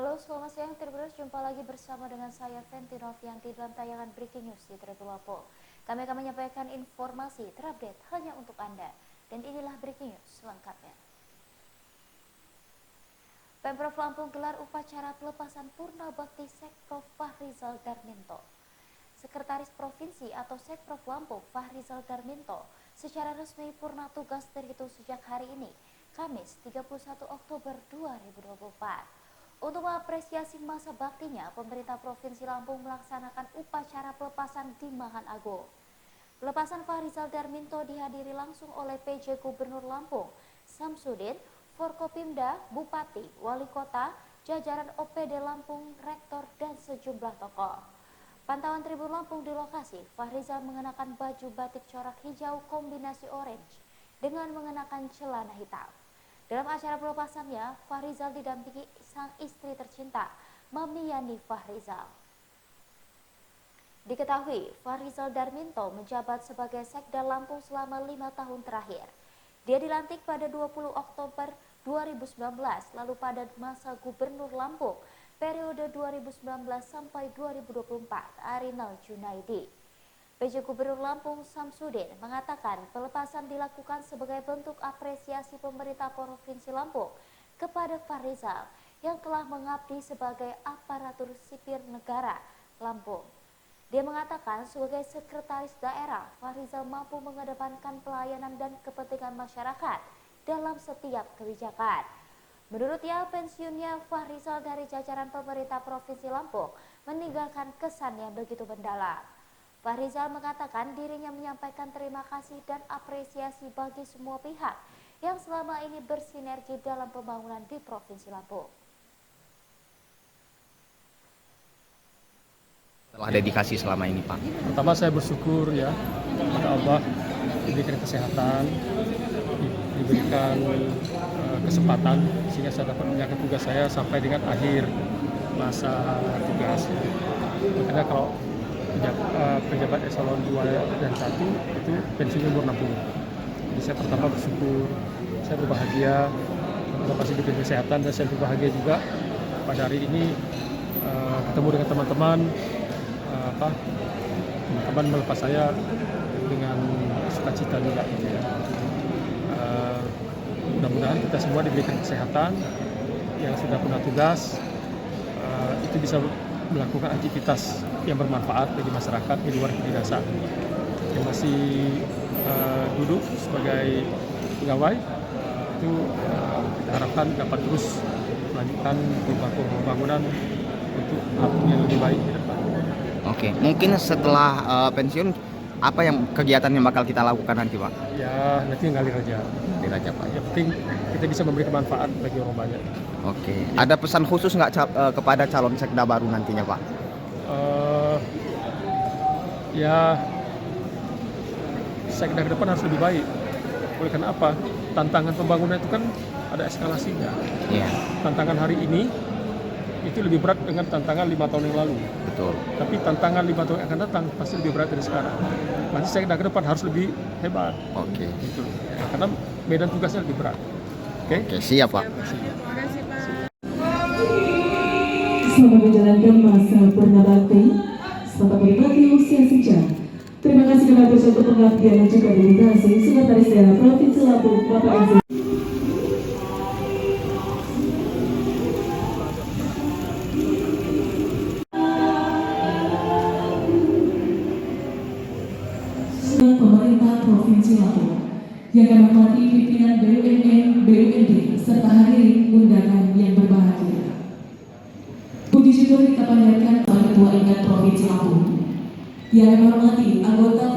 Halo, selamat siang Tribuners. Jumpa lagi bersama dengan saya Fenty Novianti dalam tayangan Breaking News di Tribun Lampung. Kami akan menyampaikan informasi terupdate hanya untuk Anda. Dan inilah Breaking News selengkapnya. Pemprov Lampung gelar upacara pelepasan Purna Bakti Sekprov Fahrizal Darminto. Sekretaris Provinsi atau Sekprov Lampung Fahrizal Darminto secara resmi purna tugas terhitung sejak hari ini, Kamis 31 Oktober 2024. Untuk mengapresiasi masa baktinya, pemerintah Provinsi Lampung melaksanakan upacara pelepasan di Mahan Agung. Pelepasan Fahrizal Darminto dihadiri langsung oleh PJ Gubernur Lampung, Samsudin, Forkopimda, Bupati, Wali Kota, jajaran OPD Lampung, Rektor, dan sejumlah tokoh. Pantauan Tribun Lampung di lokasi, Fahrizal mengenakan baju batik corak hijau kombinasi orange dengan mengenakan celana hitam. Dalam acara pelepasannya, Fahrizal didampingi sang istri tercinta, Mami Yani Fahrizal. Diketahui, Fahrizal Darminto menjabat sebagai Sekda Lampung selama 5 tahun terakhir. Dia dilantik pada 20 Oktober 2019, lalu pada masa Gubernur Lampung, periode 2019 sampai 2024, Arinal Junaidi. PJ Gubernur Lampung Samsudin mengatakan pelepasan dilakukan sebagai bentuk apresiasi pemerintah Provinsi Lampung kepada Fahrizal yang telah mengabdi sebagai aparatur sipil negara Lampung. Dia mengatakan sebagai sekretaris daerah, Fahrizal mampu mengedepankan pelayanan dan kepentingan masyarakat dalam setiap kebijakan. Menurutnya, pensiunnya Fahrizal dari jajaran pemerintah Provinsi Lampung meninggalkan kesan yang begitu mendalam. Fahrizal mengatakan dirinya menyampaikan terima kasih dan apresiasi bagi semua pihak yang selama ini bersinergi dalam pembangunan di Provinsi Lampung. Setelah dedikasi selama ini, Pak. Pertama saya bersyukur ya kepada Allah diberikan kesehatan, diberikan kesempatan sehingga saya dapat menjalankan tugas saya sampai dengan akhir masa tugas. Makanya kalau pejabat eselon 2 dan 1 itu pensiunnya umur 60. Jadi saya pertama bersyukur, saya berbahagia, masih diberi kesehatan, dan saya berbahagia juga pada hari ini ketemu dengan teman-teman melepas saya dengan sukacita juga gitu ya. Mudah-mudahan kita semua diberikan kesehatan, yang sudah pernah tugas itu bisa melakukan aktivitas yang bermanfaat bagi masyarakat di luar kedinasan. Yang masih duduk sebagai pegawai itu kita harapkan dapat terus melanjutkan pembangunan untuk Lampung yang lebih baik ke depan. Oke, mungkin setelah pensiun apa yang kegiatan yang bakal kita lakukan nanti, Pak? Ya, nanti ngalir aja. Ngalir aja, Pak. Yang penting kita bisa memberikan manfaat bagi orang banyak. Oke, ada pesan khusus nggak kepada calon sekda baru nantinya, Pak? Ya, sekda ke depan harus lebih baik. Oleh karena apa? Tantangan pembangunan itu kan ada eskalasinya. Iya. Tantangan hari ini itu lebih berat dengan tantangan 5 tahun yang lalu. Betul. Tapi tantangan 5 tahun yang akan datang pasti lebih berat dari sekarang. Nanti sekda ke depan harus lebih hebat. Oke. Gitu. Nah, karena medan tugasnya lebih berat. Oke, siap, Pak. Selamat menjalankan masa purna bakti, selamat menikmati usia senja. Terima kasih kepada satu pengabdian dan juga dedikasi Sekretaris Daerah Provinsi Lampung, Bapak Ibu. Pemerintah Provinsi Lampung yang akan menghormati pimpinan BUMN, BUMD, serta hadirin undangan yang berbahagia. Puji syukur kita panjatkan kepada Ketua Ingat Provinsi Lampung yang akan menghormati anggota